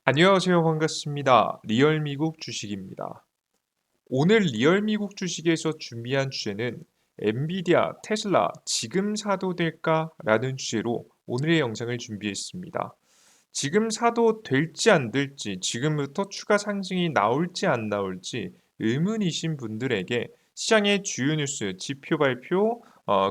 안녕하세요. 반갑습니다. 리얼 미국 주식입니다. 오늘 리얼 미국 주식에서 준비한 주제는 엔비디아, 테슬라 지금 사도 될까? 라는 주제로 오늘의 영상을 준비했습니다. 지금 사도 될지 안 될지, 지금부터 추가 상승이 나올지 안 나올지 의문이신 분들에게 시장의 주요 뉴스, 지표 발표,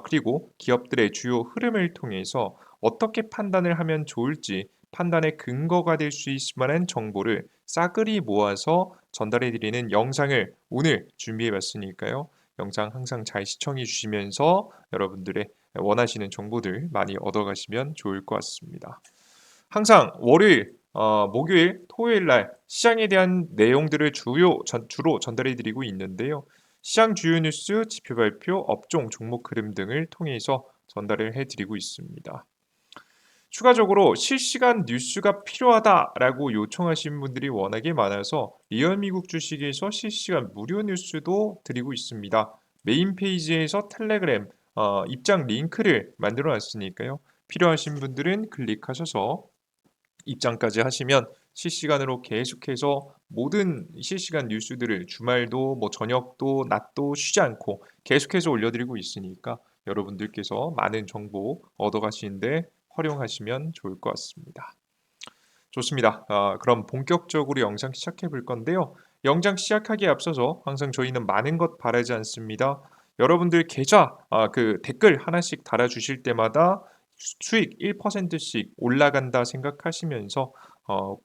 그리고 기업들의 주요 흐름을 통해서 어떻게 판단을 하면 좋을지 판단의 근거가 될 수 있을 만한 정보를 싸그리 모아서 전달해 드리는 영상을 오늘 준비해 봤으니까요. 영상 항상 잘 시청해 주시면서 여러분들의 원하시는 정보들 많이 얻어 가시면 좋을 것 같습니다. 항상 월요일, 목요일, 토요일 날 시장에 대한 내용들을 주로 전달해 드리고 있는데요. 시장 주요 뉴스, 지표 발표, 업종, 종목 흐름 등을 통해서 전달을 해 드리고 있습니다. 추가적으로 실시간 뉴스가 필요하다라고 요청하신 분들이 워낙에 많아서 리얼미국 주식에서 실시간 무료 뉴스도 드리고 있습니다. 메인 페이지에서 텔레그램 입장 링크를 만들어 놨으니까요. 필요하신 분들은 클릭하셔서 입장까지 하시면 실시간으로 계속해서 모든 실시간 뉴스들을 주말도 저녁도 낮도 쉬지 않고 계속해서 올려드리고 있으니까 여러분들께서 많은 정보 얻어가시는데 활용하시면 좋을 것 같습니다. 좋습니다. 그럼 본격적으로 영상 시작해 볼 건데요. 영상 시작하기에 앞서서 항상 저희는 많은 것 바라지 않습니다. 여러분들 계좌 그 댓글 하나씩 달아주실 때마다 수익 1%씩 올라간다 생각하시면서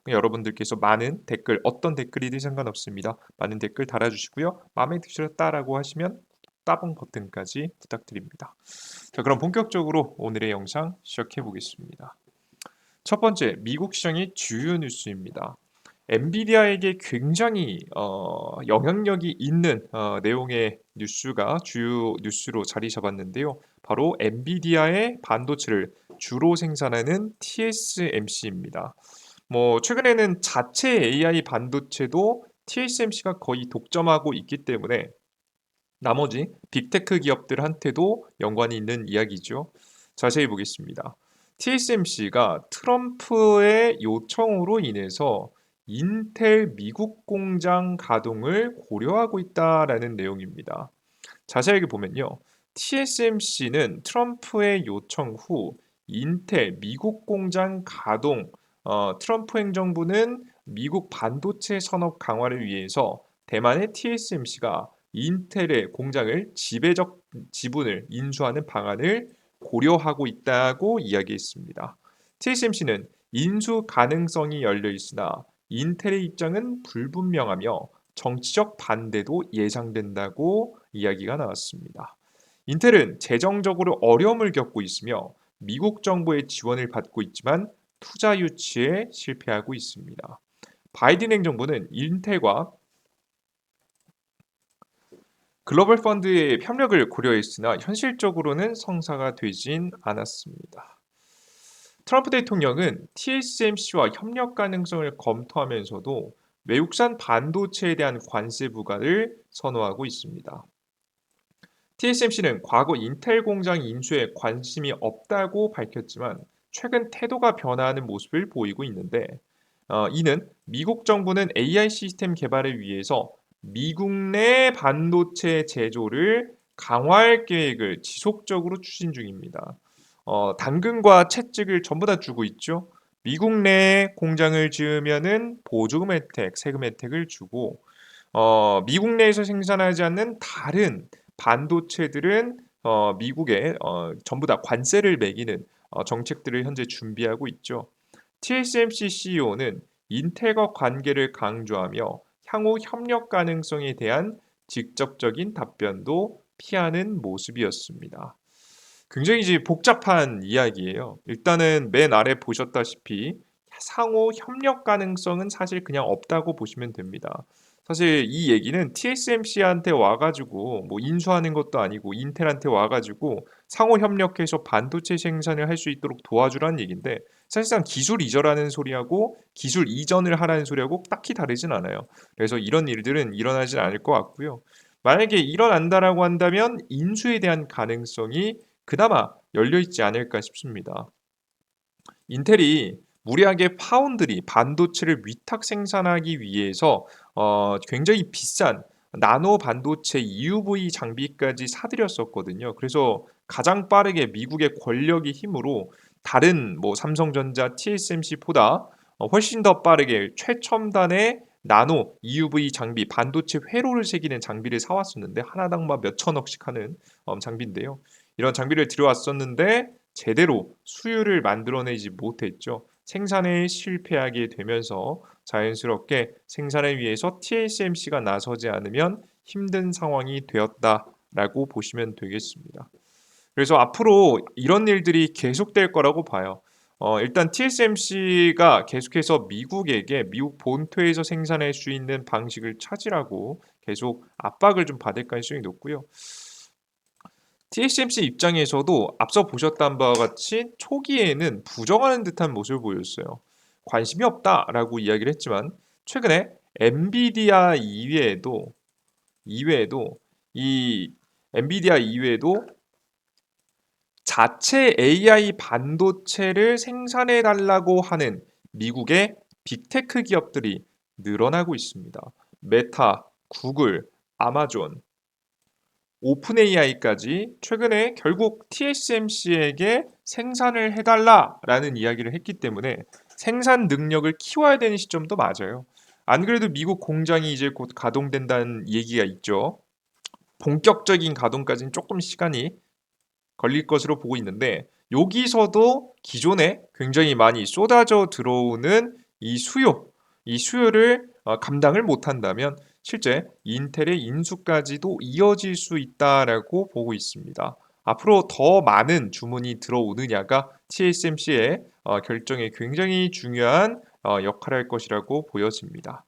여러분들께서 많은 댓글 어떤 댓글이든 상관없습니다. 많은 댓글 달아주시고요. 마음에 드셨다라고 하시면 따봉 버튼까지 부탁드립니다. 자, 그럼 본격적으로 오늘의 영상 시작해 보겠습니다. 첫 번째, 미국 시장의 주요 뉴스입니다. 엔비디아에게 굉장히 영향력이 있는 내용의 뉴스가 주요 뉴스로 자리 잡았는데요. 바로 엔비디아의 반도체를 주로 생산하는 TSMC입니다. 최근에는 자체 AI 반도체도 TSMC가 거의 독점하고 있기 때문에 나머지 빅테크 기업들한테도 연관이 있는 이야기죠. 자세히 보겠습니다. TSMC가 트럼프의 요청으로 인해서 인텔 미국 공장 가동을 고려하고 있다라는 내용입니다. 자세하게 보면요. TSMC는 트럼프의 요청 후 인텔 미국 공장 가동, 트럼프 행정부는 미국 반도체 산업 강화를 위해서 대만의 TSMC가 인텔의 공장을 지배적 지분을 인수하는 방안을 고려하고 있다고 이야기했습니다. TSMC는 인수 가능성이 열려 있으나 인텔의 입장은 불분명하며 정치적 반대도 예상된다고 이야기가 나왔습니다. 인텔은 재정적으로 어려움을 겪고 있으며 미국 정부의 지원을 받고 있지만 투자 유치에 실패하고 있습니다. 바이든 행정부는 인텔과 글로벌 펀드의 협력을 고려했으나 현실적으로는 성사가 되진 않았습니다. 트럼프 대통령은 TSMC와 협력 가능성을 검토하면서도 외국산 반도체에 대한 관세 부과를 선호하고 있습니다. TSMC는 과거 인텔 공장 인수에 관심이 없다고 밝혔지만 최근 태도가 변화하는 모습을 보이고 있는데 이는 미국 정부는 AI 시스템 개발을 위해서 미국 내 반도체 제조를 강화할 계획을 지속적으로 추진 중입니다. 당근과 채찍을 전부 다 주고 있죠. 미국 내에 공장을 지으면은 보조금 혜택, 세금 혜택을 주고 미국 내에서 생산하지 않는 다른 반도체들은 미국에 전부 다 관세를 매기는 정책들을 현재 준비하고 있죠. TSMC CEO는 인텔과 관계를 강조하며 향후 협력 가능성에 대한 직접적인 답변도 피하는 모습이었습니다. 굉장히 이제 복잡한 이야기예요. 일단은 맨 아래 보셨다시피 상호 협력 가능성은 사실 그냥 없다고 보시면 됩니다. 사실 이 얘기는 TSMC한테 와가지고 인수하는 것도 아니고 인텔한테 와가지고 상호 협력해서 반도체 생산을 할 수 있도록 도와주라는 얘기인데 사실상 기술 이전하는 소리하고 기술 이전을 하라는 소리하고 딱히 다르진 않아요. 그래서 이런 일들은 일어나진 않을 것 같고요. 만약에 일어난다라고 한다면 인수에 대한 가능성이 그나마 열려 있지 않을까 싶습니다. 인텔이 무리하게 파운드리 반도체를 위탁 생산하기 위해서 굉장히 비싼 나노 반도체 EUV 장비까지 사들였었거든요. 그래서 가장 빠르게 미국의 권력의 힘으로 다른 뭐 삼성전자, TSMC보다 훨씬 더 빠르게 최첨단의 나노 EUV 장비, 반도체 회로를 새기는 장비를 사왔었는데 하나당 막 몇 천억씩 하는 장비인데요. 이런 장비를 들여왔었는데 제대로 수율을 만들어내지 못했죠. 생산에 실패하게 되면서 자연스럽게 생산을 위해서 TSMC가 나서지 않으면 힘든 상황이 되었다라고 보시면 되겠습니다. 그래서 앞으로 이런 일들이 계속될 거라고 봐요. 일단 TSMC가 계속해서 미국에게 미국 본토에서 생산할 수 있는 방식을 찾으라고 계속 압박을 좀 받을 가능성이 높고요. TSMC 입장에서도 앞서 보셨던 바와 같이 초기에는 부정하는 듯한 모습을 보였어요. 관심이 없다라고 이야기를 했지만 최근에 엔비디아 이외에도 이 엔비디아 이외에도 자체 AI 반도체를 생산해 달라고 하는 미국의 빅테크 기업들이 늘어나고 있습니다. 메타, 구글, 아마존, 오픈 AI까지 최근에 결국 TSMC에게 생산을 해달라라는 이야기를 했기 때문에 생산 능력을 키워야 되는 시점도 맞아요. 안 그래도 미국 공장이 이제 곧 가동된다는 얘기가 있죠. 본격적인 가동까지는 조금 시간이 걸릴 것으로 보고 있는데 여기서도 기존에 굉장히 많이 쏟아져 들어오는 이 수요를 감당을 못한다면 실제 인텔의 인수까지도 이어질 수 있다라고 보고 있습니다. 앞으로 더 많은 주문이 들어오느냐가 TSMC의 결정에 굉장히 중요한 역할을 할 것이라고 보여집니다.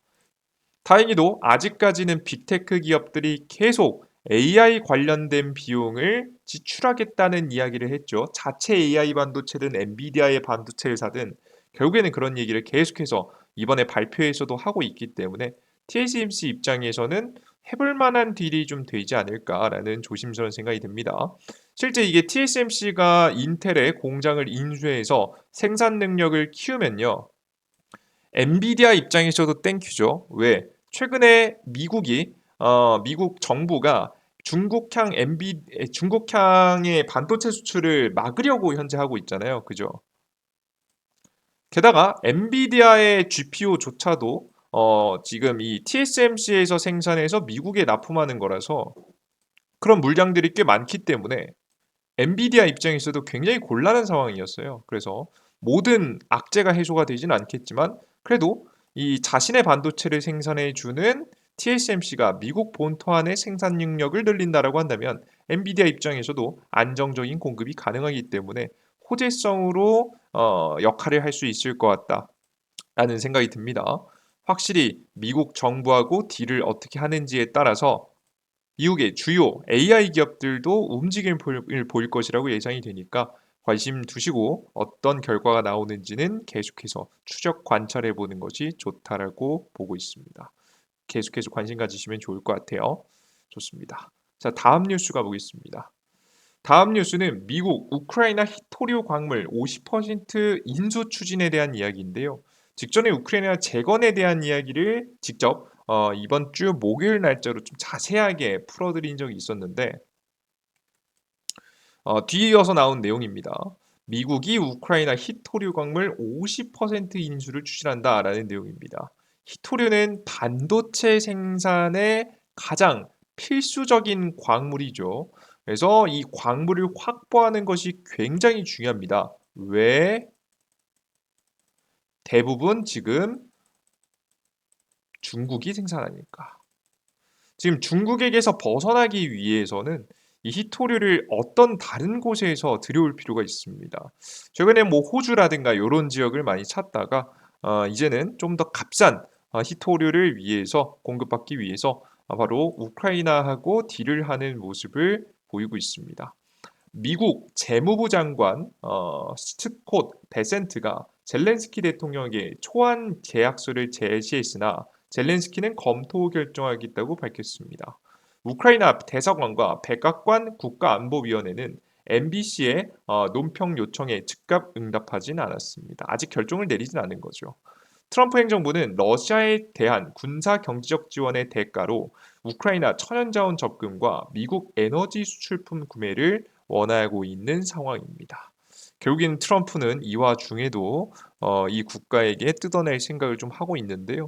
다행히도 아직까지는 빅테크 기업들이 계속 AI 관련된 비용을 지출하겠다는 이야기를 했죠. 자체 AI 반도체든 엔비디아의 반도체를 사든 결국에는 그런 얘기를 계속해서 이번에 발표에서도 하고 있기 때문에 TSMC 입장에서는 해볼 만한 딜이 좀 되지 않을까라는 조심스러운 생각이 듭니다. 실제 이게 TSMC가 인텔의 공장을 인수해서 생산 능력을 키우면요. 엔비디아 입장에서도 땡큐죠. 왜? 최근에 미국 정부가 중국향의 반도체 수출을 막으려고 현재 하고 있잖아요. 그죠? 게다가 엔비디아의 GPU조차도 지금 이 TSMC에서 생산해서 미국에 납품하는 거라서 그런 물량들이 꽤 많기 때문에 엔비디아 입장에서도 굉장히 곤란한 상황이었어요. 그래서 모든 악재가 해소가 되지는 않겠지만 그래도 이 자신의 반도체를 생산해 주는 TSMC가 미국 본토 안의 생산 능력을 늘린다라고 한다면 엔비디아 입장에서도 안정적인 공급이 가능하기 때문에 호재성으로 역할을 할 수 있을 것 같다라는 생각이 듭니다. 확실히 미국 정부하고 딜을 어떻게 하는지에 따라서 미국의 주요 AI 기업들도 움직임을 보일 것이라고 예상이 되니까 관심 두시고 어떤 결과가 나오는지는 계속해서 추적 관찰해 보는 것이 좋다라고 보고 있습니다. 계속해서 관심 가지시면 좋을 것 같아요. 좋습니다. 자, 다음 뉴스 가보겠습니다. 다음 뉴스는 미국 우크라이나 히토리오 광물 50% 인수 추진에 대한 이야기인데요. 직전에 우크라이나 재건에 대한 이야기를 직접 이번 주 목요일 날짜로 좀 자세하게 풀어드린 적이 있었는데 뒤이어서 나온 내용입니다. 미국이 우크라이나 히토류 광물 50% 인수를 추진한다라는 내용입니다. 히토류는 반도체 생산에 가장 필수적인 광물이죠. 그래서 이 광물을 확보하는 것이 굉장히 중요합니다. 왜? 대부분 지금 중국이 생산하니까. 지금 중국에게서 벗어나기 위해서는 이 히토류를 어떤 다른 곳에서 들여올 필요가 있습니다. 최근에 뭐 호주라든가 이런 지역을 많이 찾다가 이제는 좀 더 값싼 히토류를 위해서 공급받기 위해서 바로 우크라이나하고 딜을 하는 모습을 보이고 있습니다. 미국 재무부 장관 스콧 베센트가 젤렌스키 대통령에게 초안 계약서를 제시했으나 젤렌스키는 검토 결정하겠다고 밝혔습니다. 우크라이나 대사관과 백악관 국가안보위원회는 MBC의 논평 요청에 즉각 응답하진 않았습니다. 아직 결정을 내리진 않은 거죠. 트럼프 행정부는 러시아에 대한 군사 경제적 지원의 대가로 우크라이나 천연자원 접근과 미국 에너지 수출품 구매를 원하고 있는 상황입니다. 결국엔 트럼프는 이 와중에도 이 국가에게 뜯어낼 생각을 좀 하고 있는데요.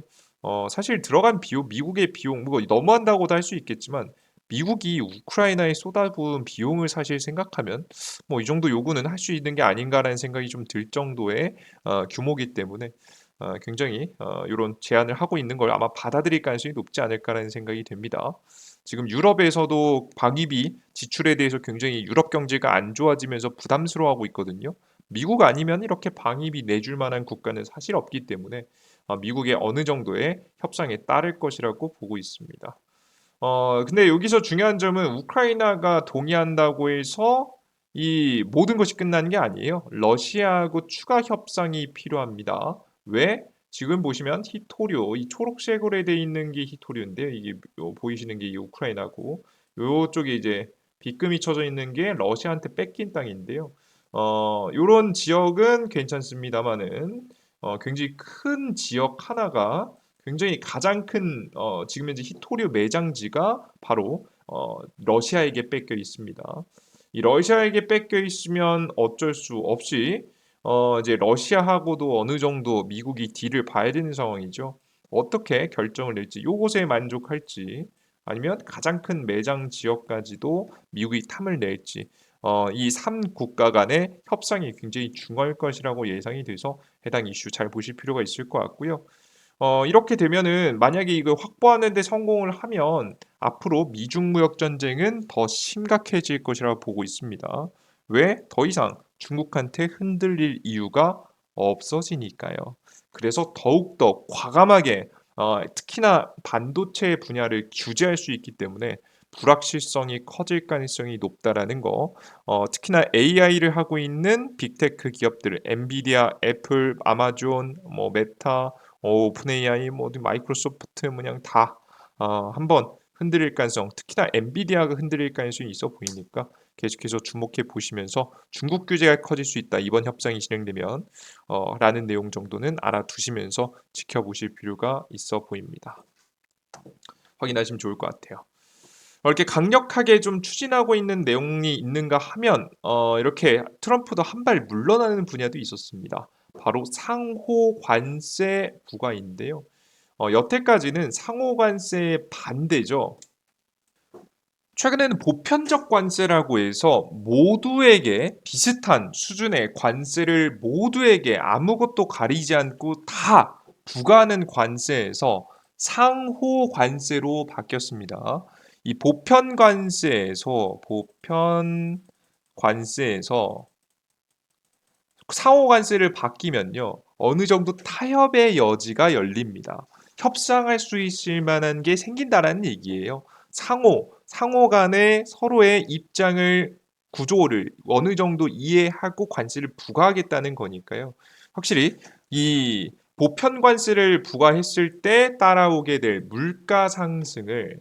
사실 들어간 비용, 미국의 비용, 뭐 너무한다고도 할 수 있겠지만 미국이 우크라이나에 쏟아부은 비용을 사실 생각하면 뭐 이 정도 요구는 할 수 있는 게 아닌가라는 생각이 좀 들 정도의 규모이기 때문에 굉장히 이런 제안을 하고 있는 걸 아마 받아들일 가능성이 높지 않을까라는 생각이 됩니다. 지금 유럽에서도 방위비 지출에 대해서 굉장히 유럽 경제가 안 좋아지면서 부담스러워하고 있거든요. 미국 아니면 이렇게 방위비 내줄 만한 국가는 사실 없기 때문에 미국의 어느 정도의 협상에 따를 것이라고 보고 있습니다. 근데 여기서 중요한 점은 우크라이나가 동의한다고 해서 이 모든 것이 끝나는 게 아니에요. 러시아하고 추가 협상이 필요합니다. 왜? 지금 보시면 히토류, 이 초록색으로 되어 있는 게 히토류인데요. 이게 보이시는 게 이 우크라이나고, 요쪽에 이제 빗금이 쳐져 있는 게 러시아한테 뺏긴 땅인데요. 요런 지역은 괜찮습니다만은, 굉장히 큰 지역 하나가 굉장히 가장 큰 지금 현재 히토류 매장지가 바로 러시아에게 뺏겨 있습니다. 이 러시아에게 뺏겨 있으면 어쩔 수 없이 이제 러시아하고도 어느 정도 미국이 딜을 봐야 되는 상황이죠. 어떻게 결정을 낼지, 요것에 만족할지, 아니면 가장 큰 매장 지역까지도 미국이 탐을 낼지, 이 3국가 간의 협상이 굉장히 중요할 것이라고 예상이 돼서 해당 이슈 잘 보실 필요가 있을 것 같고요. 이렇게 되면은 만약에 이걸 확보하는 데 성공을 하면 앞으로 미중 무역 전쟁은 더 심각해질 것이라고 보고 있습니다. 왜? 더 이상 중국한테 흔들릴 이유가 없어지니까요. 그래서 더욱더 과감하게 특히나 반도체 분야를 규제할 수 있기 때문에 불확실성이 커질 가능성이 높다라는 거. 특히나 AI를 하고 있는 빅테크 기업들, 엔비디아, 애플, 아마존, 뭐 메타, 오픈 AI, 뭐 마이크로소프트 그냥 다 한번 흔들릴 가능성, 특히나 엔비디아가 흔들릴 가능성이 있어 보이니까 계속해서 주목해 보시면서 중국 규제가 커질 수 있다. 이번 협상이 진행되면 라는 내용 정도는 알아두시면서 지켜보실 필요가 있어 보입니다. 확인하시면 좋을 것 같아요. 이렇게 강력하게 좀 추진하고 있는 내용이 있는가 하면 이렇게 트럼프도 한 발 물러나는 분야도 있었습니다. 바로 상호 관세 부과인데요. 여태까지는 상호 관세의 반대죠. 최근에는 보편적 관세라고 해서 모두에게 비슷한 수준의 관세를 모두에게 아무것도 가리지 않고 다 부과하는 관세에서 상호 관세로 바뀌었습니다. 이 보편 관세에서 상호 관세를 바뀌면요. 어느 정도 타협의 여지가 열립니다. 협상할 수 있을 만한 게 생긴다라는 얘기예요. 상호 간에 서로의 입장을 구조를 어느 정도 이해하고 관세를 부과하겠다는 거니까요. 확실히 이 보편 관세를 부과했을 때 따라오게 될 물가 상승을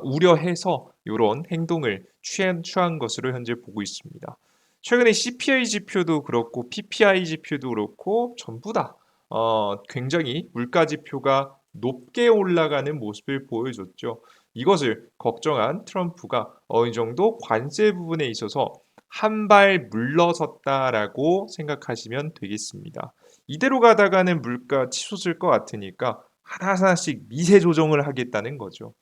우려해서 이런 행동을 취한 것으로 현재 보고 있습니다. 최근에 CPI 지표도 그렇고 PPI 지표도 그렇고 전부 다 굉장히 물가 지표가 높게 올라가는 모습을 보여줬죠. 이것을 걱정한 트럼프가 어느 정도 관세 부분에 있어서 한 발 물러섰다라고 생각하시면 되겠습니다. 이대로 가다가는 물가 치솟을 것 같으니까 하나하나씩 미세 조정을 하겠다는 거죠.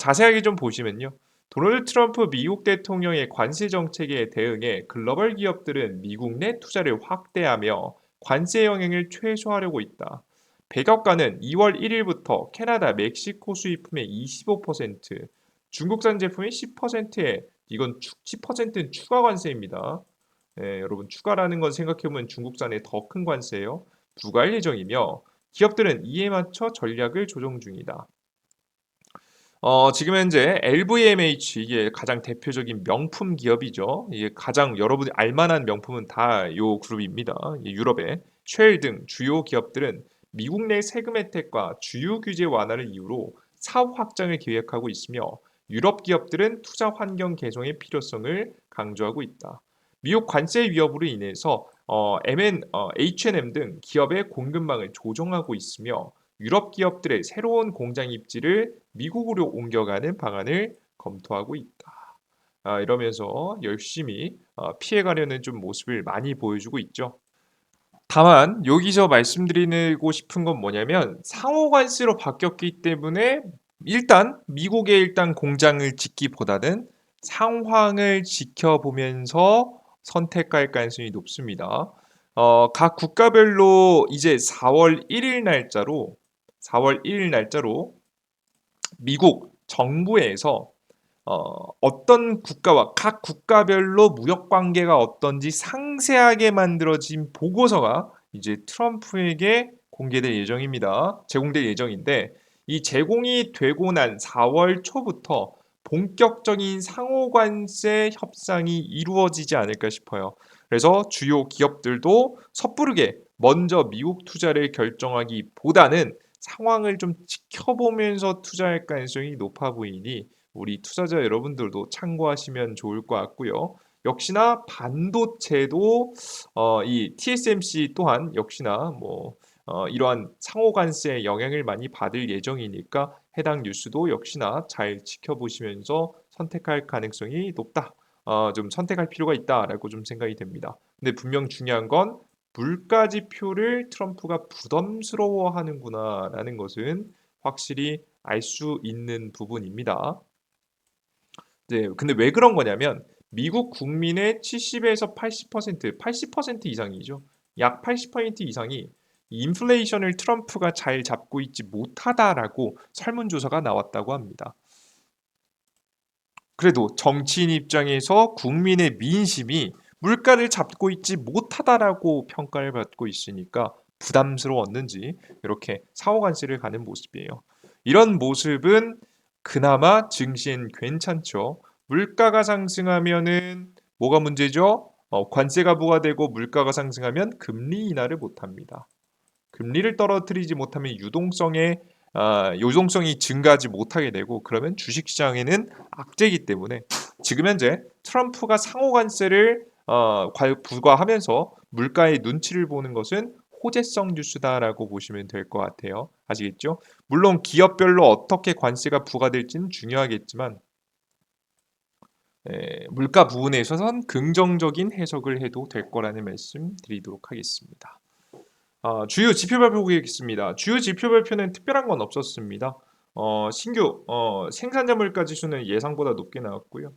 자세하게 좀 보시면요. 도널드 트럼프 미국 대통령의 관세 정책에 대응해 글로벌 기업들은 미국 내 투자를 확대하며 관세 영향을 최소화하려고 있다. 백악관은 2월 1일부터 캐나다, 멕시코 수입품의 25%, 중국산 제품의 10%에 이건 10%는 추가 관세입니다. 여러분 추가라는 건 생각해보면 중국산의 더 큰 관세예요. 부과할 예정이며 기업들은 이에 맞춰 전략을 조정 중이다. 지금 현재 LVMH 이게 가장 대표적인 명품 기업이죠. 이게 가장 여러분이 알만한 명품은 다 요 그룹입니다. 유럽의 쉘 등 주요 기업들은 미국 내 세금 혜택과 주요 규제 완화를 이유로 사업 확장을 계획하고 있으며 유럽 기업들은 투자 환경 개선의 필요성을 강조하고 있다. 미국 관세 위협으로 인해서 H&M 등 기업의 공급망을 조정하고 있으며 유럽 기업들의 새로운 공장 입지를 미국으로 옮겨가는 방안을 검토하고 있다. 이러면서 열심히 피해가려는 좀 모습을 많이 보여주고 있죠. 다만 여기서 말씀드리고 싶은 건 뭐냐면 상호 관세로 바뀌었기 때문에 일단 미국에 일단 공장을 짓기보다는 상황을 지켜보면서 선택할 가능성이 높습니다. 각 국가별로 이제 4월 1일 날짜로 미국 정부에서 어떤 국가와 각 국가별로 무역 관계가 어떤지 상세하게 만들어진 보고서가 이제 트럼프에게 공개될 예정입니다. 제공될 예정인데 이 제공이 되고 난 4월 초부터 본격적인 상호 관세 협상이 이루어지지 않을까 싶어요. 그래서 주요 기업들도 섣부르게 먼저 미국 투자를 결정하기보다는 상황을 좀 지켜보면서 투자할 가능성이 높아 보이니 우리 투자자 여러분들도 참고하시면 좋을 것 같고요. 역시나 반도체도 이 TSMC 또한 역시나 이러한 상호 관세의 영향을 많이 받을 예정이니까 해당 뉴스도 역시나 잘 지켜보시면서 선택할 가능성이 높다. 좀 선택할 필요가 있다라고 좀 생각이 됩니다. 근데 분명 중요한 건 물가 지표를 트럼프가 부담스러워하는구나라는 것은 확실히 알 수 있는 부분입니다. 네, 근데 왜 그런 거냐면 미국 국민의 70에서 80% 이상이죠. 약 80% 이상이 인플레이션을 트럼프가 잘 잡고 있지 못하다라고 설문조사가 나왔다고 합니다. 그래도 정치인 입장에서 국민의 민심이 물가를 잡고 있지 못하다라고 평가를 받고 있으니까 부담스러웠는지 이렇게 상호관세를 가는 모습이에요. 이런 모습은 그나마 증시엔 괜찮죠. 물가가 상승하면은 뭐가 문제죠? 관세가 부과되고 물가가 상승하면 금리 인하를 못합니다. 금리를 떨어뜨리지 못하면 요동성이 증가하지 못하게 되고 그러면 주식시장에는 악재이기 때문에 지금 현재 트럼프가 상호 관세를 부과하면서 물가의 눈치를 보는 것은 호재성 뉴스다라고 보시면 될 것 같아요. 아시겠죠? 물론 기업별로 어떻게 관세가 부과될지는 중요하겠지만 물가 부분에 있어서는 긍정적인 해석을 해도 될 거라는 말씀 드리도록 하겠습니다. 주요 지표 발표 보겠습니다. 주요 지표 발표는 특별한 건 없었습니다. 신규 생산자 물가 지수는 예상보다 높게 나왔고요.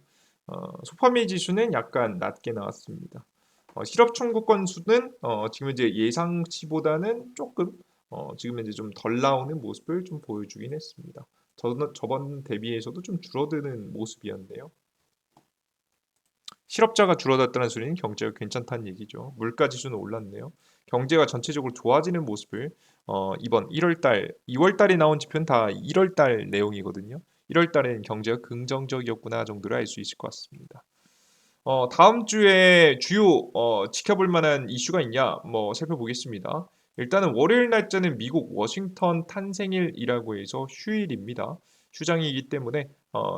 소비자 지수는 약간 낮게 나왔습니다. 실업 청구 건수는 지금 이제 예상치보다는 조금 지금 이제 좀 덜 나오는 모습을 좀 보여주긴 했습니다. 저번 대비해서도 좀 줄어드는 모습이었네요. 실업자가 줄어들었다는 소리는 경제가 괜찮다는 얘기죠. 물가 지수는 올랐네요. 경제가 전체적으로 좋아지는 모습을 이번 1월 2월 달에 나온 지표는 다 1월 달 내용이거든요. 1월 달에는 경제가 긍정적이었구나 정도를 알 수 있을 것 같습니다. 다음 주에 주요 지켜볼 만한 이슈가 있냐? 살펴보겠습니다. 일단은 월요일 날짜는 미국 워싱턴 탄생일이라고 해서 휴일입니다. 휴장이기 때문에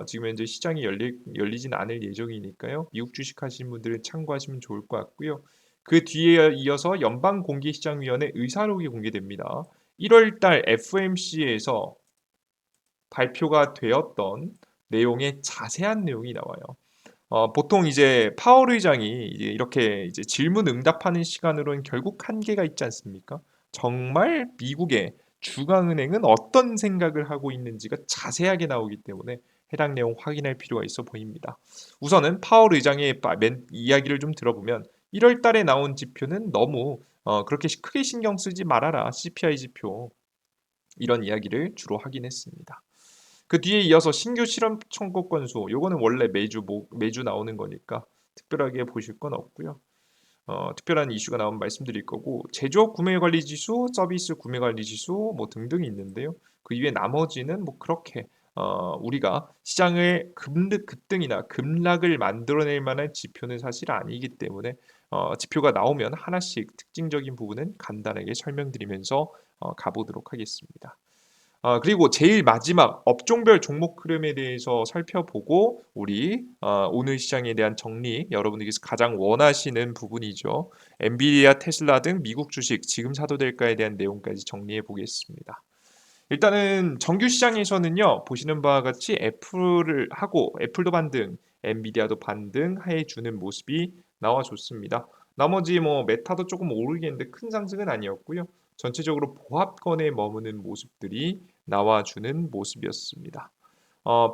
지금 현재 시장이 열리진 않을 예정이니까요. 미국 주식 하시는 분들은 참고하시면 좋을 것 같고요. 그 뒤에 이어서 연방공개시장위원회 의사록이 공개됩니다. 1월 달 FOMC에서 발표가 되었던 내용의 자세한 내용이 나와요. 보통 이제 파월 의장이 이제 이렇게 이제 질문 응답하는 시간으로는 결국 한계가 있지 않습니까? 정말 미국의 중앙은행은 어떤 생각을 하고 있는지가 자세하게 나오기 때문에 해당 내용 확인할 필요가 있어 보입니다. 우선은 파월 의장의 이야기를 좀 들어보면 1월 달에 나온 지표는 너무 그렇게 크게 신경 쓰지 말아라. CPI 지표 이런 이야기를 주로 하긴 했습니다. 그 뒤에 이어서 신규 실험 청구 건수 요거는 원래 매주 나오는 거니까 특별하게 보실 건 없고요. 특별한 이슈가 나오면 말씀드릴 거고 제조업 구매 관리 지수, 서비스 구매 관리 지수 뭐 등등이 있는데요. 그 이외 나머지는 뭐 그렇게 우리가 시장의 급등이나 급락을 만들어낼 만한 지표는 사실 아니기 때문에 지표가 나오면 하나씩 특징적인 부분은 간단하게 설명드리면서 가보도록 하겠습니다. 그리고 제일 마지막 업종별 종목 흐름에 대해서 살펴보고 우리 오늘 시장에 대한 정리 여러분들께서 가장 원하시는 부분이죠. 엔비디아, 테슬라 등 미국 주식 지금 사도 될까에 대한 내용까지 정리해 보겠습니다. 일단은 정규 시장에서는요. 보시는 바와 같이 애플을 하고 애플도 반등, 엔비디아도 반등해 주는 모습이 나와줬습니다. 나머지 뭐 메타도 조금 오르겠는데 큰 상승은 아니었고요. 전체적으로 보합권에 머무는 모습들이 나와주는 모습이었습니다.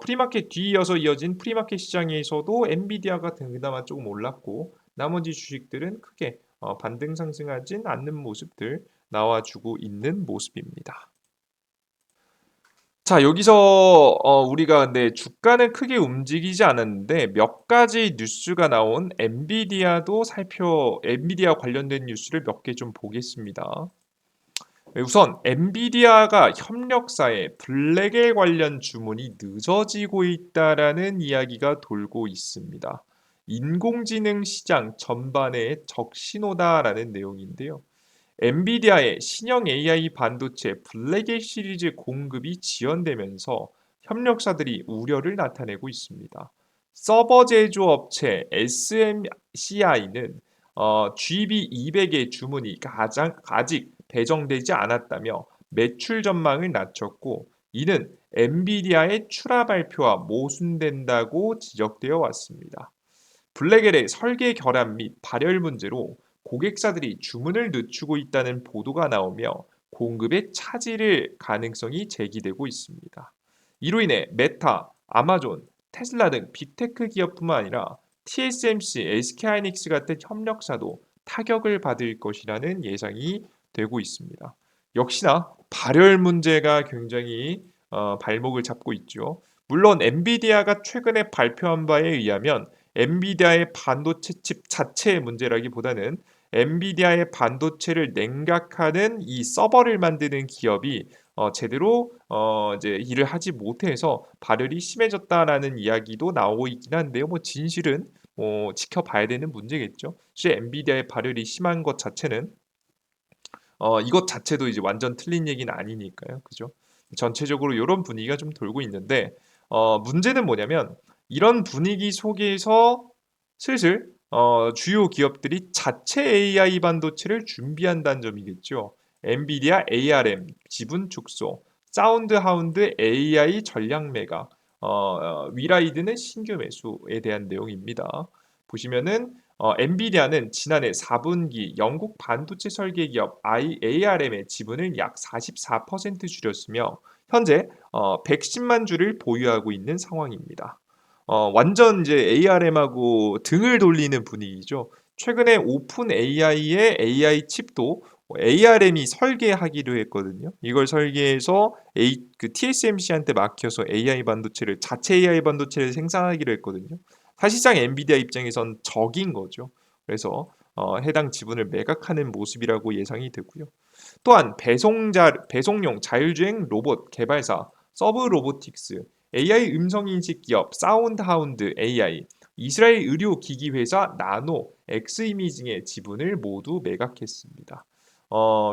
프리마켓 뒤이어서 이어진 프리마켓 시장에서도 엔비디아가 그나마 조금 올랐고 나머지 주식들은 크게 반등 상승하진 않는 모습들 나와주고 있는 모습입니다. 자, 여기서 우리가 네, 주가는 크게 움직이지 않았는데 몇 가지 뉴스가 나온 엔비디아 관련된 뉴스를 몇 개 좀 보겠습니다. 네, 우선 엔비디아가 협력사에 블랙에 관련 주문이 늦어지고 있다라는 이야기가 돌고 있습니다. 인공지능 시장 전반의 적신호다라는 내용인데요. 엔비디아의 신형 AI 반도체 블랙의 시리즈 공급이 지연되면서 협력사들이 우려를 나타내고 있습니다. 서버 제조업체 SMCI는 GB200의 주문이 아직 배정되지 않았다며 매출 전망을 낮췄고 이는 엔비디아의 출하 발표와 모순된다고 지적되어 왔습니다. 블랙엘의 설계 결함 및 발열 문제로 고객사들이 주문을 늦추고 있다는 보도가 나오며 공급의 차질 가능성이 제기되고 있습니다. 이로 인해 메타, 아마존, 테슬라 등 빅테크 기업뿐만 아니라 TSMC, SK하이닉스 같은 협력사도 타격을 받을 것이라는 예상이 되고 있습니다. 역시나 발열 문제가 굉장히 발목을 잡고 있죠. 물론 엔비디아가 최근에 발표한 바에 의하면 엔비디아의 반도체 칩 자체의 문제라기보다는 엔비디아의 반도체를 냉각하는 이 서버를 만드는 기업이 제대로 이제 일을 하지 못해서 발열이 심해졌다라는 이야기도 나오고 있긴 한데요. 뭐 진실은 지켜봐야 되는 문제겠죠. 사실 엔비디아의 발열이 심한 것 자체는 이것 자체도 이제 완전 틀린 얘기는 아니니까요. 그죠? 전체적으로 이런 분위기가 좀 돌고 있는데 문제는 뭐냐면 이런 분위기 속에서 슬슬 주요 기업들이 자체 AI 반도체를 준비한다는 점이겠죠. 엔비디아 ARM 지분 축소, 사운드 하운드 AI 전략 매각, 위라이드는 신규 매수에 대한 내용입니다. 보시면은 엔비디아는 지난해 4분기 영국 반도체 설계 기업 ARM의 지분을 약 44% 줄였으며 현재 110만 주를 보유하고 있는 상황입니다. 완전 이제 ARM하고 등을 돌리는 분위기죠. 최근에 오픈 AI의 AI 칩도 ARM이 설계하기로 했거든요. 이걸 설계해서 그 TSMC한테 맡겨서 AI 반도체를 자체 AI 반도체를 생산하기로 했거든요. 사실상 엔비디아 입장에선 적인 거죠. 그래서 해당 지분을 매각하는 모습이라고 예상이 되고요. 또한 배송용 자율주행 로봇 개발사 서브 로보틱스, AI 음성 인식 기업 사운드 하운드 AI, 이스라엘 의료 기기 회사 나노 엑스이미징의 지분을 모두 매각했습니다.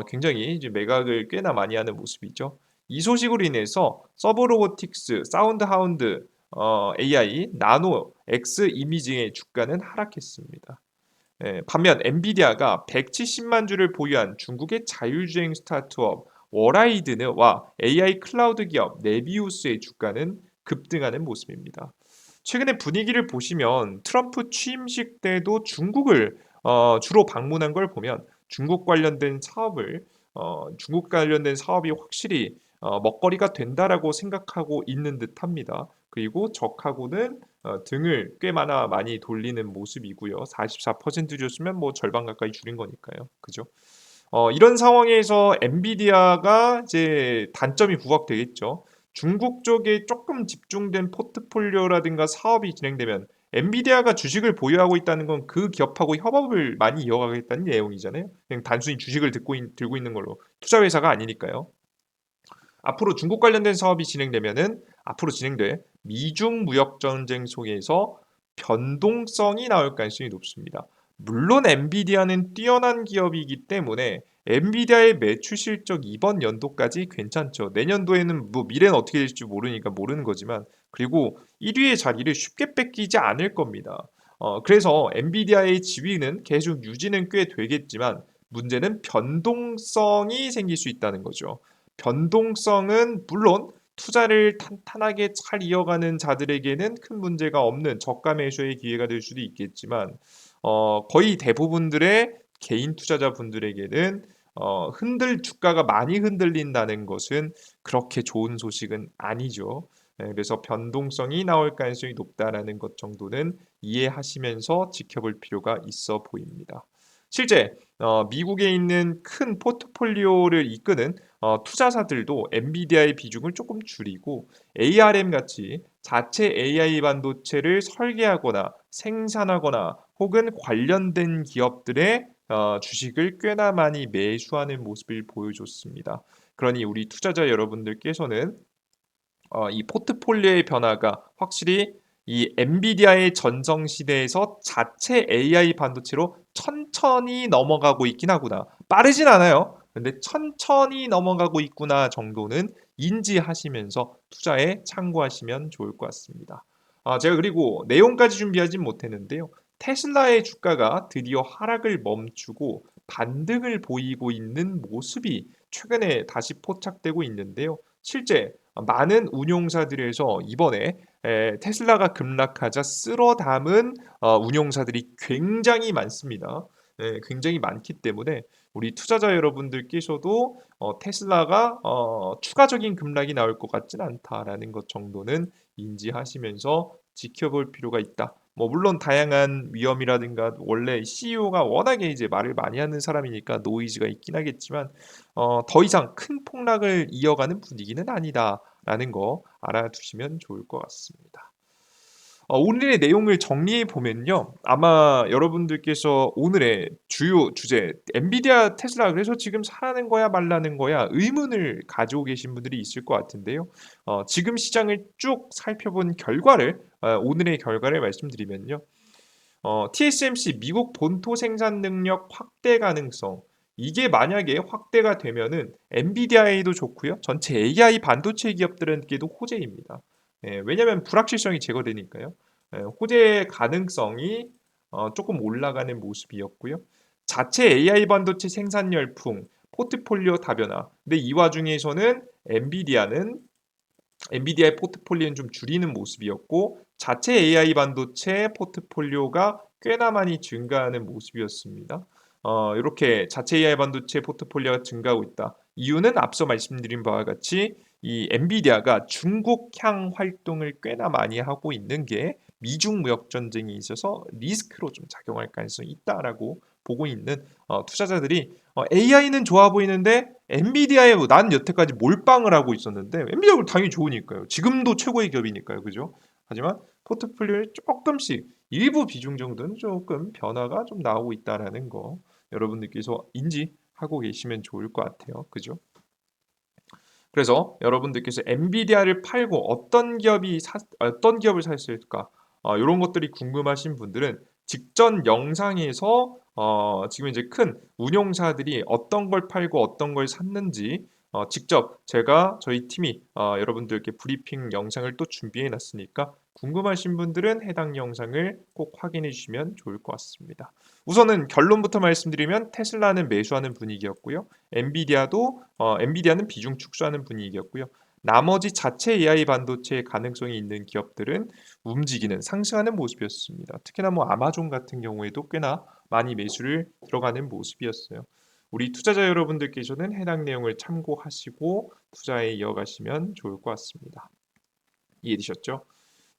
굉장히 이제 매각을 꽤나 많이 하는 모습이죠. 이 소식으로 인해서 서브 로보틱스, 사운드 하운드 AI, 나노 엑스 이미징의 주가는 하락했습니다. 반면 엔비디아가 170만 주를 보유한 중국의 자율주행 스타트업 워라이드와 AI 클라우드 기업 네비우스의 주가는 급등하는 모습입니다. 최근에 분위기를 보시면 트럼프 취임식 때도 중국을 주로 방문한 걸 보면 중국 관련된 사업이 확실히 먹거리가 된다라고 생각하고 있는 듯합니다. 그리고 적하고는 등을 꽤 많이 돌리는 모습이고요. 44% 줬으면 뭐 절반 가까이 줄인 거니까요. 그죠? 이런 상황에서 엔비디아가 이제 단점이 부각되겠죠. 중국 쪽에 조금 집중된 포트폴리오라든가 사업이 진행되면 엔비디아가 주식을 보유하고 있다는 건 그 기업하고 협업을 많이 이어가겠다는 내용이잖아요. 그냥 단순히 주식을 들고 있는 걸로 투자 회사가 아니니까요. 앞으로 중국 관련된 사업이 진행되면은 앞으로 진행될 미중 무역 전쟁 속에서 변동성이 나올 가능성이 높습니다. 물론 엔비디아는 뛰어난 기업이기 때문에 엔비디아의 매출 실적 이번 연도까지 괜찮죠. 내년도에는 뭐 미래는 어떻게 될지 모르니까 모르는 거지만 그리고 1위의 자리를 쉽게 뺏기지 않을 겁니다. 그래서 엔비디아의 지위는 계속 유지는 꽤 되겠지만 문제는 변동성이 생길 수 있다는 거죠. 변동성은 물론 투자를 탄탄하게 잘 이어가는 자들에게는 큰 문제가 없는 저가 매수의 기회가 될 수도 있겠지만 거의 대부분들의 개인 투자자분들에게는 주가가 많이 흔들린다는 것은 그렇게 좋은 소식은 아니죠. 그래서 변동성이 나올 가능성이 높다라는 것 정도는 이해하시면서 지켜볼 필요가 있어 보입니다. 실제 미국에 있는 큰 포트폴리오를 이끄는 투자사들도 엔비디아의 비중을 조금 줄이고 ARM 같이 자체 AI 반도체를 설계하거나 생산하거나 혹은 관련된 기업들의 주식을 꽤나 많이 매수하는 모습을 보여줬습니다. 그러니 우리 투자자 여러분들께서는 이 포트폴리오의 변화가 확실히 이 엔비디아의 전성시대에서 자체 AI 반도체로 천천히 넘어가고 있긴 하구나. 빠르진 않아요. 근데 천천히 넘어가고 있구나 정도는 인지하시면서 투자에 참고하시면 좋을 것 같습니다. 제가 그리고 내용까지 준비하진 못했는데요. 테슬라의 주가가 드디어 하락을 멈추고 반등을 보이고 있는 모습이 최근에 다시 포착되고 있는데요. 실제 많은 운용사들에서 이번에 테슬라가 급락하자 쓸어 담은 운용사들이 굉장히 많습니다. 굉장히 많기 때문에 우리 투자자 여러분들께서도 테슬라가 추가적인 급락이 나올 것 같지는 않다라는 것 정도는 인지하시면서 지켜볼 필요가 있다. 뭐 물론 다양한 위험이라든가 원래 CEO가 워낙에 이제 말을 많이 하는 사람이니까 노이즈가 있긴 하겠지만 더 이상 큰 폭락을 이어가는 분위기는 아니다라는 거 알아두시면 좋을 것 같습니다. 오늘의 내용을 정리해 보면요. 아마 여러분들께서 오늘의 주요 주제 엔비디아 테슬라 그래서 지금 사라는 거야 말라는 거야 의문을 가지고 계신 분들이 있을 것 같은데요. 지금 시장을 쭉 살펴본 결과를 오늘의 결과를 말씀드리면요. TSMC 미국 본토 생산 능력 확대 가능성 이게 만약에 확대가 되면은 엔비디아에도 좋고요. 전체 AI 반도체 기업들에게도 호재입니다. 왜냐하면 불확실성이 제거되니까요. 호재 가능성이 조금 올라가는 모습이었고요. 자체 AI 반도체 생산 열풍, 포트폴리오 다변화. 근데 이 와중에서는 엔비디아의 포트폴리오는 좀 줄이는 모습이었고 자체 AI 반도체 포트폴리오가 꽤나 많이 증가하는 모습이었습니다. 이렇게 자체 AI 반도체 포트폴리오가 증가하고 있다. 이유는 앞서 말씀드린 바와 같이 이 엔비디아가 중국향 활동을 꽤나 많이 하고 있는 게 미중 무역 전쟁이 있어서 리스크로 좀 작용할 가능성이 있다라고 보고 있는 투자자들이 AI는 좋아 보이는데 엔비디아에 난 여태까지 몰빵을 하고 있었는데 엔비디아가 당연히 좋으니까요. 지금도 최고의 기업이니까요. 그죠? 하지만 포트폴리오에 조금씩 일부 비중 정도는 조금 변화가 좀 나오고 있다라는 거 여러분들께서 인지하고 계시면 좋을 것 같아요. 그죠? 그래서 여러분들께서 엔비디아를 팔고 어떤 기업을 샀을까? 이런 것들이 궁금하신 분들은 직전 영상에서 지금 이제 큰 운용사들이 어떤 걸 팔고 어떤 걸 샀는지 직접 제가 저희 팀이 여러분들께 브리핑 영상을 또 준비해 놨으니까 궁금하신 분들은 해당 영상을 꼭 확인해 주시면 좋을 것 같습니다. 우선은 결론부터 말씀드리면 테슬라는 매수하는 분위기였고요. 엔비디아는 비중 축소하는 분위기였고요. 나머지 자체 AI 반도체의 가능성이 있는 기업들은 움직이는 상승하는 모습이었습니다. 특히나 뭐 아마존 같은 경우에도 꽤나 많이 매수를 들어가는 모습이었어요. 우리 투자자 여러분들께서는 해당 내용을 참고하시고 투자에 이어가시면 좋을 것 같습니다. 이해되셨죠?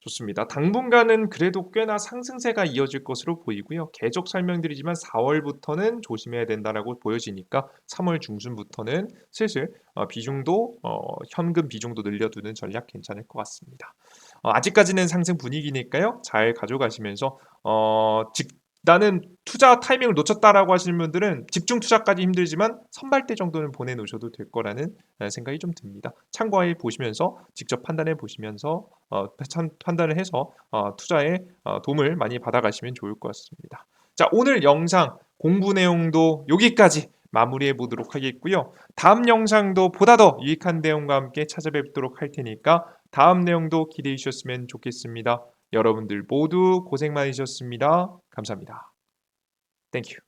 좋습니다. 당분간은 그래도 꽤나 상승세가 이어질 것으로 보이고요. 계속 설명드리지만 4월부터는 조심해야 된다라고 보여지니까 3월 중순부터는 슬슬 현금 비중도 늘려두는 전략 괜찮을 것 같습니다. 아직까지는 상승 분위기니까요. 잘 가져가시면서 나는 투자 타이밍을 놓쳤다라고 하시는 분들은 집중 투자까지 힘들지만 선발대 정도는 보내놓으셔도 될 거라는 생각이 좀 듭니다. 참고해 보시면서 직접 판단해 보시면서 판단을 해서 투자에 도움을 많이 받아가시면 좋을 것 같습니다. 자, 오늘 영상 공부 내용도 여기까지 마무리해 보도록 하겠고요. 다음 영상도 보다 더 유익한 내용과 함께 찾아뵙도록 할 테니까 다음 내용도 기대해 주셨으면 좋겠습니다. 여러분들 모두 고생 많으셨습니다. 감사합니다. 땡큐.